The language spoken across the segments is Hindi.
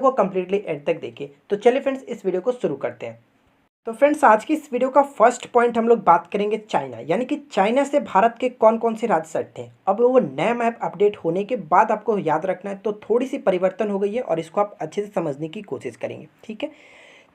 को कम्प्लीटली एंड तक देखिए। तो चलिए फ्रेंड्स इस वीडियो को शुरू करते हैं। तो फ्रेंड्स आज की इस वीडियो का फर्स्ट पॉइंट हम लोग बात करेंगे चाइना, यानी कि चाइना से भारत के कौन कौन से राज्य सटते हैं। अब वो नया मैप अपडेट होने के बाद आपको याद रखना है, तो थोड़ी सी परिवर्तन हो गई है और इसको आप अच्छे से समझने की कोशिश करेंगे, ठीक है।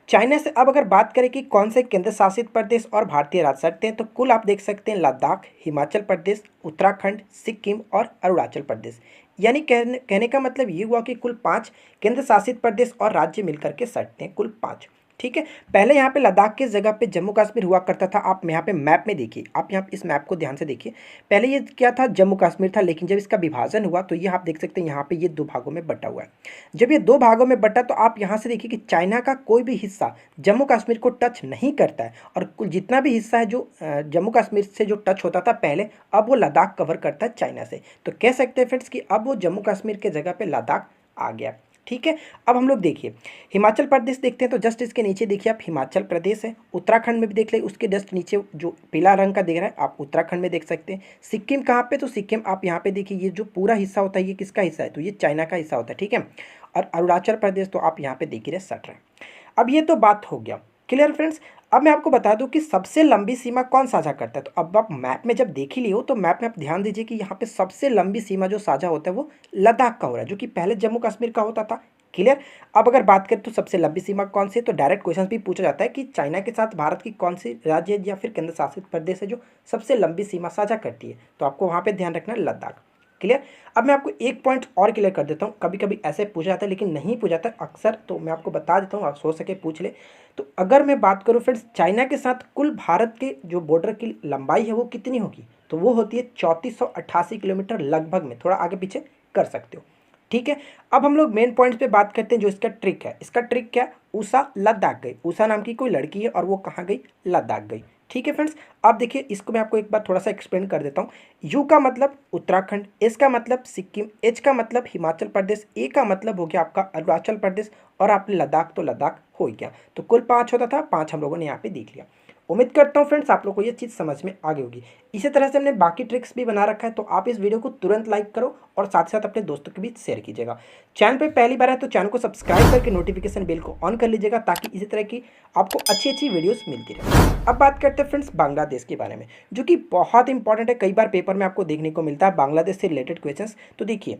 चाइना से अब अगर बात करें कि कौन से केंद्र शासित प्रदेश और भारतीय राज्य सटते हैं, तो कुल आप देख सकते हैं लद्दाख, हिमाचल प्रदेश, उत्तराखंड, सिक्किम और अरुणाचल प्रदेश। यानी कहने का मतलब ये हुआ कि कुल 5 केंद्र शासित प्रदेश और राज्य मिलकर के सटते हैं, कुल 5, ठीक है। पहले यहाँ पे लद्दाख की जगह पे जम्मू कश्मीर हुआ करता था। आप यहाँ पे मैप में देखिए, आप यहाँ इस मैप को ध्यान से देखिए। पहले ये क्या था, जम्मू कश्मीर था, लेकिन जब इसका विभाजन हुआ तो ये आप देख सकते हैं यहाँ पे ये 2 भागों में बटा हुआ है। जब ये 2 भागों में बटा तो आप यहाँ से देखिए कि चाइना का कोई भी हिस्सा जम्मू कश्मीर को टच नहीं करता है, और कुल जितना भी हिस्सा है जो जम्मू कश्मीर से जो टच होता था पहले, अब वो लद्दाख कवर करता है चाइना से। तो कह सकते हैं फ्रेंड्स कि अब वो जम्मू कश्मीर के जगह पे लद्दाख आ गया, ठीक है। अब हम लोग देखिए हिमाचल प्रदेश देखते हैं, तो जस्ट इसके नीचे देखिए आप हिमाचल प्रदेश है। उत्तराखंड में भी देख ले, उसके जस्ट नीचे जो पीला रंग का दिख रहा है आप उत्तराखंड में देख सकते हैं। सिक्किम कहाँ पे, तो सिक्किम आप यहाँ पे देखिए, ये जो पूरा हिस्सा होता है ये किसका हिस्सा है, तो ये चाइना का हिस्सा होता है, ठीक है। और अरुणाचल प्रदेश तो आप यहाँ पे देख रहे सट रहे हैं। अब ये तो बात हो गया, क्लियर फ्रेंड्स। अब मैं आपको बता दूं कि सबसे लंबी सीमा कौन साझा करता है। तो अब आप मैप में जब देख ही लियो, तो मैप में आप ध्यान दीजिए कि यहाँ पे सबसे लंबी सीमा जो साझा होता है वो लद्दाख का हो रहा है, जो कि पहले जम्मू कश्मीर का होता था, क्लियर। अब अगर बात करें तो सबसे लंबी सीमा कौन सी है, तो डायरेक्ट क्वेश्चन भी पूछा जाता है कि चाइना के साथ भारत की कौन सी राज्य या फिर केंद्र शासित प्रदेश है जो सबसे लंबी सीमा साझा करती है, तो आपको वहाँ पर ध्यान रखना है लद्दाख, क्लियर। अब मैं आपको एक पॉइंट और क्लियर कर देता हूँ, कभी कभी ऐसे पूछा जाता है लेकिन नहीं पूछा जाता अक्सर, तो मैं आपको बता देता हूँ, आप सोच सके पूछ ले। तो अगर मैं बात करूँ फ्रेंड्स चाइना के साथ कुल भारत के जो बॉर्डर की लंबाई है वो कितनी होगी, तो वो होती है 3488 किलोमीटर लगभग में, थोड़ा आगे पीछे कर सकते हो, ठीक है। अब हम लोग मेन पॉइंट्स पे बात करते हैं जो इसका ट्रिक है। इसका ट्रिक क्या है, उषा लद्दाख गई, उषा नाम की कोई लड़की है और वो कहाँ गई, लद्दाख गई, ठीक है फ्रेंड्स। अब देखिए इसको मैं आपको एक बार थोड़ा सा एक्सप्लेन कर देता हूँ। यू का मतलब उत्तराखंड, एस का मतलब सिक्किम, एच का मतलब हिमाचल प्रदेश, ए का मतलब हो गया आपका अरुणाचल प्रदेश, और आपने लद्दाख तो लद्दाख हो गया। तो कुल 5 होता था, 5 हम लोगों ने यहाँ पे देख लिया। उम्मीद करता हूँ फ्रेंड्स आप लोग को ये चीज़ समझ में आ गई होगी। इसी तरह से हमने बाकी ट्रिक्स भी बना रखा है, तो आप इस वीडियो को तुरंत लाइक करो और साथ साथ अपने दोस्तों के बीच शेयर कीजिएगा। चैनल पे पहली बार है तो चैनल को सब्सक्राइब करके नोटिफिकेशन बेल को ऑन कर लीजिएगा, ताकि इसी तरह की आपको अच्छी अच्छी वीडियोस मिलती रहे। अब बात करते हैं फ्रेंड्स बांग्लादेश के बारे में, जो कि बहुत इंपॉर्टेंट है, कई बार पेपर में आपको देखने को मिलता है बांग्लादेश से रिलेटेड क्वेश्चंस। तो देखिए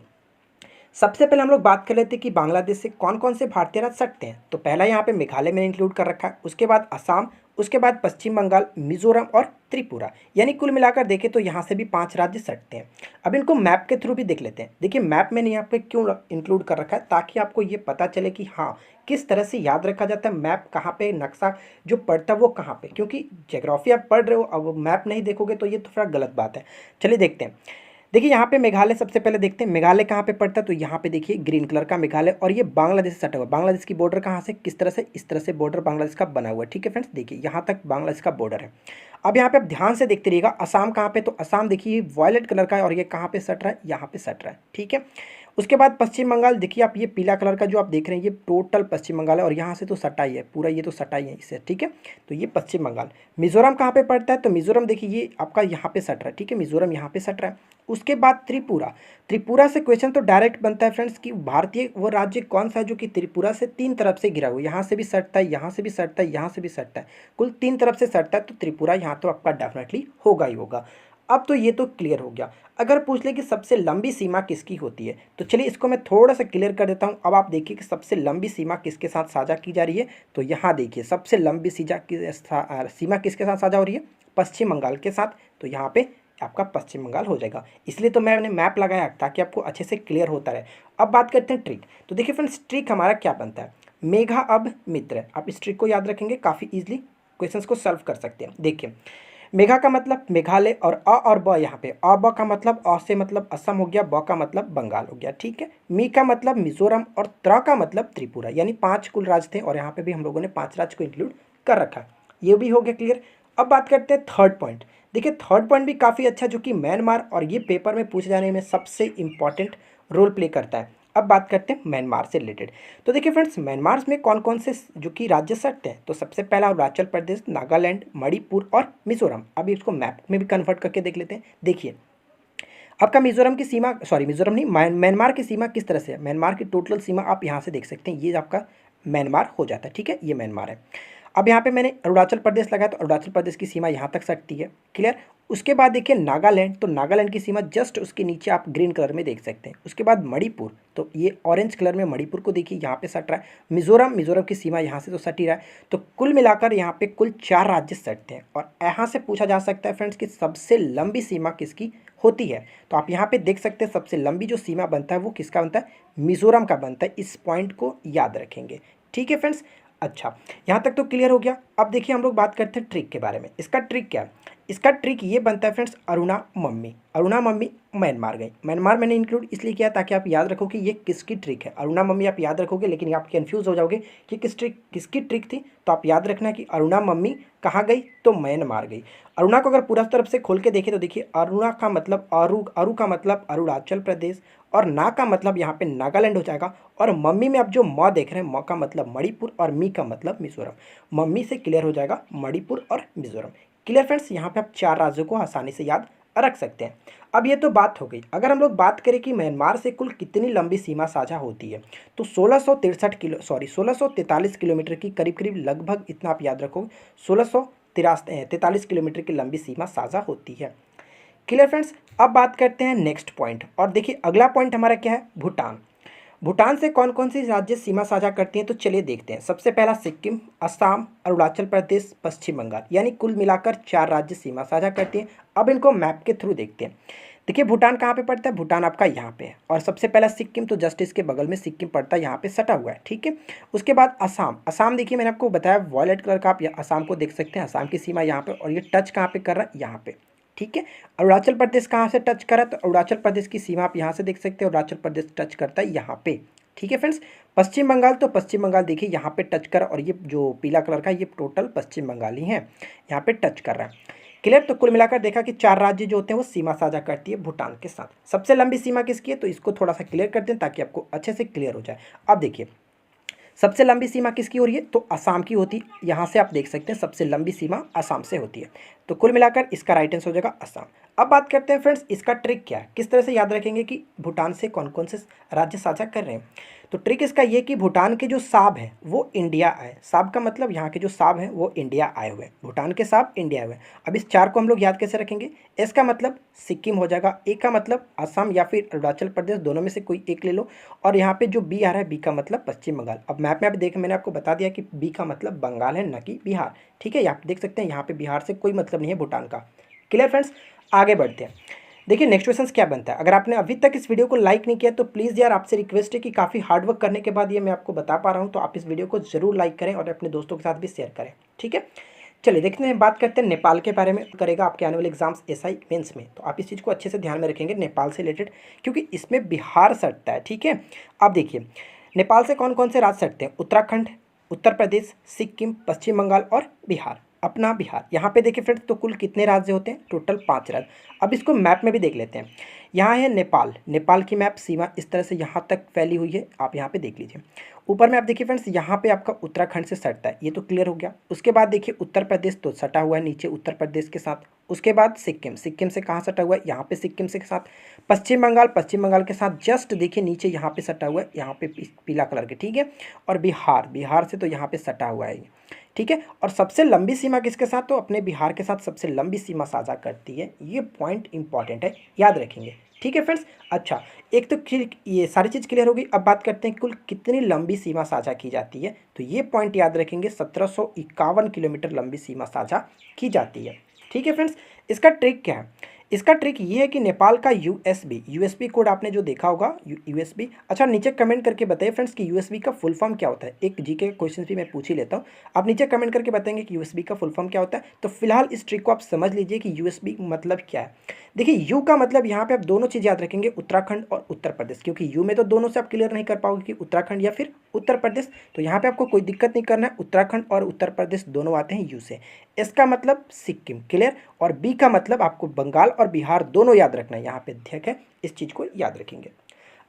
सबसे पहले हम लोग बात कर लेते हैं कि बांग्लादेश से कौन कौन से भारतीय राज्य सटते हैं। तो पहला यहाँ पे मेघालय में इंक्लूड कर रखा है, उसके बाद असम, उसके बाद पश्चिम बंगाल, मिजोरम और त्रिपुरा, यानी कुल मिलाकर देखें तो यहाँ से भी 5 राज्य सटते हैं। अब इनको मैप के थ्रू भी देख लेते हैं। देखिए मैप मैंने यहाँ पे क्यों इंक्लूड कर रखा है, ताकि आपको ये पता चले कि हाँ किस तरह से याद रखा जाता है, मैप कहाँ पे, नक्शा जो पढ़ता है वो कहाँ पे, क्योंकि ज्योग्राफी आप पढ़ रहे हो, अब मैप नहीं देखोगे तो ये तो थोड़ा गलत बात है। चलिए देखते हैं। देखिए यहाँ पे मेघालय सबसे पहले देखते हैं, मेघालय कहाँ पे पड़ता है, तो यहाँ पे देखिए ग्रीन कलर का मेघालय, और ये बांग्लादेश से सटा हुआ। बांग्लादेश की बॉर्डर कहाँ से, किस तरह से, इस तरह से बॉर्डर बांग्लादेश का बना हुआ है, ठीक है फ्रेंड्स। देखिए यहाँ तक बांग्लादेश का बॉर्डर है। अब यहाँ पे आप ध्यान से देखते रहिएगा, असम कहाँ पे, तो असम देखिए वॉयलेट कलर का है, और ये कहाँ पे सट रहा है, यहाँ पे सट रहा है, ठीक है। उसके बाद पश्चिम बंगाल देखिए आप, ये पीला कलर का जो आप देख रहे हैं ये टोटल पश्चिम बंगाल है, और यहाँ से तो सटाई है पूरा, ये तो सटाई है इससे, ठीक है। तो ये पश्चिम बंगाल। मिजोरम कहाँ पे पड़ता है, तो मिजोरम देखिए ये आपका यहाँ पे सट रहा है, ठीक है, मिजोरम यहाँ पे सट रहा है। उसके बाद त्रिपुरा, त्रिपुरा से क्वेश्चन तो डायरेक्ट बनता है फ्रेंड्स कि भारतीय वो राज्य कौन सा है जो कि त्रिपुरा से 3 तरफ से घिरा हुआ है, यहाँ से भी सटता है, यहाँ से भी सटता है, यहाँ से भी सटता है, कुल 3 तरफ से सटता है। तो त्रिपुरा यहाँ तो आपका डेफिनेटली होगा ही होगा। अब तो ये तो क्लियर हो गया। अगर पूछ ले कि सबसे लंबी सीमा किसकी होती है, तो चलिए इसको मैं थोड़ा सा क्लियर कर देता हूँ। अब आप देखिए कि सबसे लंबी सीमा किसके साथ साझा की जा रही है, तो यहाँ देखिए सबसे लंबी सीमा किसके साथ साझा हो रही है, पश्चिम बंगाल के साथ। तो यहाँ पे आपका पश्चिम बंगाल हो जाएगा, इसलिए तो मैंने मैप लगाया ताकि आपको अच्छे से क्लियर होता रहे। अब बात करते हैं ट्रिक। तो देखिए फ्रेंड्स ट्रिक हमारा क्या बनता है, मेघा अब मित्र। आप इस ट्रिक को याद रखेंगे, काफ़ी ईजिली क्वेश्चंस को सॉल्व कर सकते हैं। देखिए मेघा का मतलब मेघालय, और अ और ब, यहाँ पे अ ब का मतलब अ से मतलब असम हो गया, ब का मतलब बंगाल हो गया, ठीक है। मी का मतलब मिजोरम, और त्र का मतलब त्रिपुरा, यानी 5 कुल राज्य थे, और यहाँ पे भी हम लोगों ने 5 राज्य को इंक्लूड कर रखा है। ये भी हो गया क्लियर। अब बात करते हैं थर्ड पॉइंट। देखिए थर्ड पॉइंट भी काफ़ी अच्छा, जो कि म्यांमार, और ये पेपर में पूछे जाने में सबसे इंपॉर्टेंट रोल प्ले करता है। अब बात करते हैं म्यांमार से रिलेटेड। तो देखिए फ्रेंड्स म्यांमार में कौन कौन से जो कि राज्य सटते हैं, तो सबसे पहला अरुणाचल प्रदेश, नागालैंड, मणिपुर और मिजोरम। अभी इसको मैप में भी कन्वर्ट करके देख लेते हैं। देखिए आपका मिजोरम की सीमा, सॉरी मिजोरम नहीं, म्यांमार की सीमा किस तरह से है, म्यांमार की टोटल सीमा आप यहाँ से देख सकते हैं, ये आपका म्यांमार हो जाता है, ठीक है, ये म्यांमार है। अब यहाँ पे मैंने अरुणाचल प्रदेश लगाया तो अरुणाचल प्रदेश की सीमा यहाँ तक सटती है, क्लियर। उसके बाद देखिए नागालैंड, तो नागालैंड की सीमा जस्ट उसके नीचे आप ग्रीन कलर में देख सकते हैं। उसके बाद मणिपुर, तो ये ऑरेंज कलर में मणिपुर को देखिए यहाँ पे सट रहा है। मिजोरम, मिजोरम की सीमा यहाँ से तो सट ही रहा है। तो कुल मिलाकर यहाँ पे कुल 4 राज्य सटते हैं। और यहाँ से पूछा जा सकता है फ्रेंड्स कि सबसे लंबी सीमा किसकी होती है, तो आप यहाँ पे देख सकते हैं सबसे लंबी जो सीमा बनता है वो किसका बनता है, मिजोरम का बनता है। इस पॉइंट को याद रखेंगे, ठीक है फ्रेंड्स। अच्छा, यहाँ तक तो क्लियर हो गया। अब देखिए हम लोग बात करते हैं ट्रिक के बारे में। इसका ट्रिक क्या है, इसका ट्रिक ये बनता है friends, Aruna mummy. Aruna mummy Myanmar गई, म्यांमार मैंने इंक्लूड इसलिए किया ताकि आप याद रखो कि ये किसकी ट्रिक है। अरुणा मम्मी आप याद रखोगे, लेकिन आप कंफ्यूज हो जाओगे कि किसकी ट्रिक थी। तो आप याद रखना कि अरुणा मम्मी कहाँ गई, तो म्यांमार गई। अरुणा को अगर पूरा तरफ से खोल के देखें तो देखिए अरुणा का मतलब अरु का मतलब अरुणाचल प्रदेश, और ना का मतलब यहाँ पे नागालैंड हो जाएगा। और मम्मी में आप जो म देख रहे हैं, म का मतलब मणिपुर और मी का मतलब मिजोरम। मम्मी से क्लियर हो जाएगा मणिपुर और मिजोरम। क्लियर फ्रेंड्स, यहाँ पे आप 4 राज्यों को आसानी से याद रख सकते हैं। अब ये तो बात हो गई। अगर हम लोग बात करें कि म्यांमार से कुल कितनी लंबी सीमा साझा होती है, तो 1643 किलोमीटर की करीब लगभग, इतना आप याद रखो, 1643 किलोमीटर की लंबी सीमा साझा होती है। क्लियर फ्रेंड्स, अब बात करते हैं नेक्स्ट पॉइंट। और देखिए अगला पॉइंट हमारा क्या है, भूटान। भूटान से कौन कौन सी राज्य सीमा साझा करती हैं, तो चलिए देखते हैं। सबसे पहला सिक्किम, असम, अरुणाचल प्रदेश, पश्चिम बंगाल, यानी कुल मिलाकर 4 राज्य सीमा साझा करती हैं। अब इनको मैप के थ्रू देखते हैं। देखिए भूटान कहाँ पे पड़ता है, भूटान आपका यहाँ पे है। और सबसे पहला सिक्किम, तो जस्ट इसके बगल में सिक्किम पड़ता है, यहाँ पे सटा हुआ है, ठीक है। उसके बाद असम। असम देखिए मैंने आपको बताया वॉयलेट कलर का, आप असम को देख सकते हैं। असम की सीमा यहाँ पे, और ये टच कहाँ पे कर रहा है, यहाँ पे, ठीक है। अरुणाचल प्रदेश कहाँ से टच करा, तो अरुणाचल प्रदेश की सीमा आप यहाँ से देख सकते हैं। अरुणाचल प्रदेश टच करता है यहाँ पे, ठीक है फ्रेंड्स। पश्चिम बंगाल, तो पश्चिम बंगाल देखिए यहाँ पे टच करा, और ये जो पीला कलर का, ये टोटल पश्चिम बंगाल ही है, यहाँ पे टच कर रहा है। क्लियर, तो कुल मिलाकर देखा कि 4 राज्य जो होते हैं वो सीमा साझा करती है भूटान के साथ। सबसे लंबी सीमा किसकी है, तो इसको थोड़ा सा क्लियर कर दें ताकि आपको अच्छे से क्लियर हो जाए। अब देखिए सबसे लंबी सीमा किसकी हो रही है, तो असम की होती है। यहाँ से आप देख सकते हैं सबसे लंबी सीमा असम से होती है। तो कुल मिलाकर इसका राइट आंसर हो जाएगा असम। अब बात करते हैं फ्रेंड्स इसका ट्रिक क्या है, किस तरह से याद रखेंगे कि भूटान से कौन कौन से राज्य साझा कर रहे हैं। तो ट्रिक इसका ये कि भूटान के जो साब है वो इंडिया आए। साब का मतलब यहाँ के जो साब हैं वो इंडिया आए हुए हैं, भूटान के साब इंडिया आए हुए हैं। अब इस 4 को हम लोग याद कैसे रखेंगे, एस का मतलब सिक्किम हो जाएगा, ए का मतलब असम या फिर अरुणाचल प्रदेश, दोनों में से कोई एक ले लो। और यहाँ पे जो बी आ रहा है, बी का मतलब पश्चिम बंगाल। अब मैप में आप देखें, मैंने आपको बता दिया कि बी का मतलब बंगाल है, न कि बिहार, ठीक है। आप देख सकते हैं यहाँ पे बिहार से कोई मतलब नहीं है भूटान का। क्लियर फ्रेंड्स, आगे बढ़ते हैं। देखिए नेक्स्ट क्वेश्चन क्या बनता है। अगर आपने अभी तक इस वीडियो को लाइक नहीं किया तो प्लीज़ यार आपसे रिक्वेस्ट है कि काफ़ी हार्ड वर्क करने के बाद ये मैं आपको बता पा रहा हूँ, तो आप इस वीडियो को जरूर लाइक करें और अपने दोस्तों के साथ भी शेयर करें, ठीक है। चलिए देखते हैं, बात करते हैं नेपाल के बारे में। करेगा आपके आने वाले एग्जाम्स एसआई मेंस में, तो आप इस चीज़ को अच्छे से ध्यान में रखेंगे नेपाल से रिलेटेड, क्योंकि इसमें बिहार सटता है, ठीक है। अब देखिए नेपाल से कौन कौन से राज्य सटते हैं, उत्तराखंड, उत्तर प्रदेश, सिक्किम, पश्चिम बंगाल और बिहार, अपना बिहार। यहाँ पे देखिए फ्रेंड्स, तो कुल कितने राज्य होते हैं, टोटल 5 राज्य। अब इसको मैप में भी देख लेते हैं। यहाँ है नेपाल, नेपाल की मैप सीमा इस तरह से यहाँ तक फैली हुई है, आप यहाँ पे देख लीजिए। ऊपर में आप देखिए फ्रेंड्स, यहाँ पे आपका उत्तराखंड से सटता है, ये तो क्लियर हो गया। उसके बाद देखिए उत्तर प्रदेश तो सटा हुआ है नीचे उत्तर प्रदेश के साथ। उसके बाद सिक्किम, सिक्किम से कहाँ सटा हुआ है, यहाँ पे सिक्किम से के साथ। पश्चिम बंगाल, पश्चिम बंगाल के साथ जस्ट देखिए नीचे यहाँ पे सटा हुआ है, यहाँ पे पीला कलर के, ठीक है। और बिहार, बिहार से तो यहाँ पे सटा हुआ है, ठीक है। और सबसे लंबी सीमा किसके साथ, तो अपने बिहार के साथ सबसे लंबी सीमा साझा करती है। ये पॉइंट इंपॉर्टेंट है, याद रखेंगे, ठीक है फ्रेंड्स। अच्छा, एक तो ये सारी चीज़ क्लियर होगी। अब बात करते हैं कुल कितनी लंबी सीमा साझा की जाती है, तो ये पॉइंट याद रखेंगे, 1751 किलोमीटर लंबी सीमा साझा की जाती है, ठीक है फ्रेंड्स। इसका ट्रिक क्या है, इसका ट्रिक ये है कि नेपाल का यूएसबी कोड आपने जो देखा होगा, यूएसबी। अच्छा, नीचे कमेंट करके बताइए फ्रेंड्स कि यूएसबी का फुल फॉर्म क्या होता है। एक जीके क्वेश्चन भी मैं पूछ ही लेता हूँ, आप नीचे कमेंट करके बताएंगे कि यूएसबी का फुल फॉर्म क्या होता है। तो फिलहाल इस ट्रिक को आप समझ लीजिए कि यूएसबी मतलब क्या है। देखिए यू का मतलब यहाँ पे आप दोनों चीज़ याद रखेंगे, उत्तराखंड और उत्तर प्रदेश, क्योंकि यू में तो दोनों से आप क्लियर नहीं कर पाओगे कि उत्तराखंड या फिर उत्तर प्रदेश। तो यहाँ पे आपको कोई दिक्कत नहीं करना है, उत्तराखंड और उत्तर प्रदेश दोनों आते हैं यू से। इसका मतलब सिक्किम, क्लियर। और बी का मतलब आपको बंगाल और बिहार दोनों याद रखना है, यहाँ पे ठीक है, इस चीज़ को याद रखेंगे।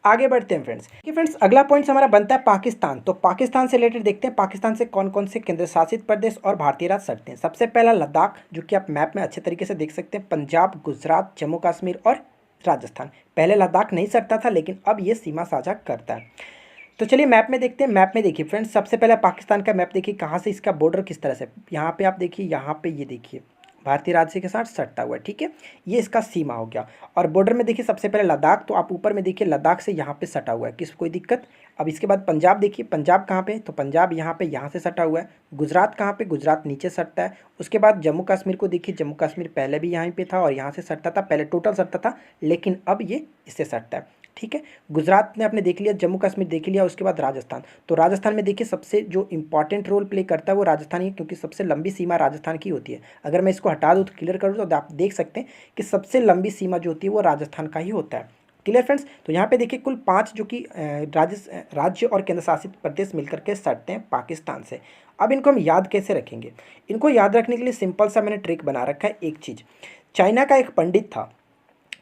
आगे बढ़ते हैं फ्रेंड्स कि फ्रेंड्स अगला पॉइंट हमारा बनता है पाकिस्तान। तो पाकिस्तान से रिलेटेड देखते हैं, पाकिस्तान से कौन कौन से केंद्र शासित प्रदेश और भारतीय राज्य सटते हैं। सबसे पहला लद्दाख, जो कि आप मैप में अच्छे तरीके से देख सकते हैं, पंजाब, गुजरात, जम्मू कश्मीर और राजस्थान। पहले लद्दाख नहीं सटता था, लेकिन अब ये सीमा साझा करता है। तो चलिए मैप में देखते हैं। मैप में देखिए फ्रेंड्स, सबसे पहले पाकिस्तान का मैप देखिए कहाँ से इसका बॉर्डर किस तरह से, यहाँ पे आप देखिए, यहाँ पे ये देखिए भारतीय राज्य के साथ सटता हुआ है, ठीक है, ये इसका सीमा हो गया। और बॉर्डर में देखिए सबसे पहले लद्दाख, तो आप ऊपर में देखिए लद्दाख से यहाँ पे सटा हुआ है, किस कोई दिक्कत। अब इसके बाद पंजाब देखिए, पंजाब कहाँ पे, तो पंजाब यहाँ पे, यहाँ से सटा हुआ है। गुजरात कहाँ पे, गुजरात नीचे सटता है। उसके बाद जम्मू कश्मीर को देखिए, जम्मू कश्मीर पहले भी यहाँ पे था और यहाँ से सटता था, पहले टोटल सटता था, लेकिन अब ये इससे सटता है, ठीक है। गुजरात ने आपने देख लिया, जम्मू कश्मीर देख लिया, उसके बाद राजस्थान। तो राजस्थान में देखिए सबसे जो इंपॉर्टेंट रोल प्ले करता है वो राजस्थान ही है, क्योंकि सबसे लंबी सीमा राजस्थान की होती है। अगर मैं इसको हटा दूँ तो क्लियर करूँ तो आप देख सकते हैं कि सबसे लंबी सीमा जो होती है वो राजस्थान का ही होता है। Clear friends. तो यहाँ पे देखिए कुल 5 जो कि राज्य और केंद्र शासित प्रदेश मिलकर के सटते हैं पाकिस्तान से। अब इनको हम याद कैसे रखेंगे, इनको याद रखने के लिए सिंपल सा मैंने ट्रिक बना रखा है। एक चीज़, चाइना का एक पंडित था,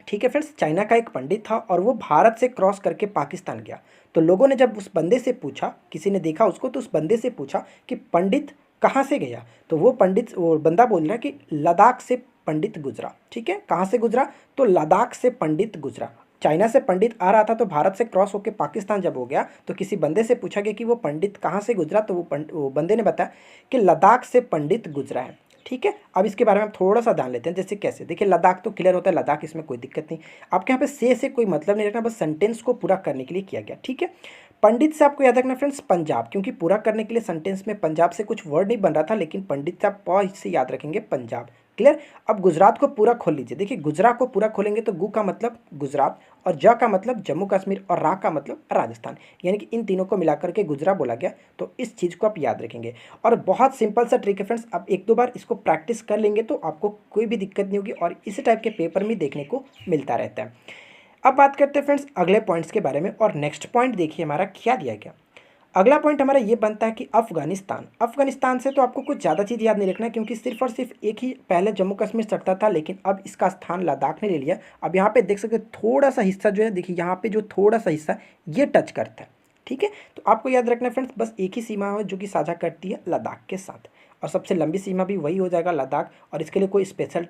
ठीक है फ्रेंड्स, चाइना का एक पंडित था और वो भारत से क्रॉस करके पाकिस्तान गया। तो लोगों ने जब उस बंदे से पूछा, किसी ने देखा उसको, तो उस बंदे से पूछा कि पंडित कहाँ से गया, तो वो बंदा बोल रहा है कि लद्दाख से पंडित गुजरा, ठीक है। कहाँ से गुजरा, तो लद्दाख से पंडित गुजरा। चाइना से पंडित आ रहा था, तो भारत से क्रॉस होकर पाकिस्तान जब हो गया तो किसी बंदे से पूछा गया कि वो पंडित कहाँ से गुजरा, तो वो बंदे ने बताया कि लद्दाख से पंडित गुजरा है, ठीक है। अब इसके बारे में हम थोड़ा सा ध्यान लेते हैं। जैसे कैसे, देखिए लद्दाख तो क्लियर होता है, लद्दाख इसमें कोई दिक्कत नहीं। आपके यहाँ पे से कोई मतलब नहीं रखना, बस सेंटेंस को पूरा करने के लिए किया गया, ठीक है। पंडित से आपको याद रखना फ्रेंड्स पंजाब, क्योंकि पूरा करने के लिए सेंटेंस में पंजाब से कुछ वर्ड नहीं बन रहा था, लेकिन पंडित से आप प से याद रखेंगे पंजाब। क्लियर। अब गुजरात को पूरा खोल लीजिए। देखिए गुजरात को पूरा खोलेंगे तो गु का मतलब गुजरात, और ज का मतलब जम्मू कश्मीर, और रा का मतलब राजस्थान, यानी कि इन तीनों को मिलाकर के गुजरात बोला गया। तो इस चीज़ को आप याद रखेंगे। और बहुत सिंपल सा ट्रिक है फ्रेंड्स, आप एक दो बार इसको प्रैक्टिस कर लेंगे तो आपको कोई भी दिक्कत नहीं होगी, और इसी टाइप के पेपर में देखने को मिलता रहता है। अब बात करते हैं फ्रेंड्स अगले पॉइंट्स के बारे में, और नेक्स्ट पॉइंट देखिए हमारा क्या दिया गया। अगला पॉइंट हमारा ये बनता है कि अफगानिस्तान। अफगानिस्तान से तो आपको कुछ ज़्यादा चीज़ याद नहीं रखना है, क्योंकि सिर्फ और सिर्फ एक ही पहले जम्मू कश्मीर सटता था, लेकिन अब इसका स्थान लद्दाख ने ले लिया। अब यहाँ पे देख सकते हैं थोड़ा सा हिस्सा जो है, देखिए यहाँ पे जो थोड़ा सा हिस्सा ये टच करता है, ठीक है। तो आपको याद रखना है फ्रेंड्स, बस एक ही सीमा है जो कि साझा करती है लद्दाख के साथ, और सबसे लंबी सीमा भी वही हो जाएगा लद्दाख, और इसके लिए कोई स्पेशल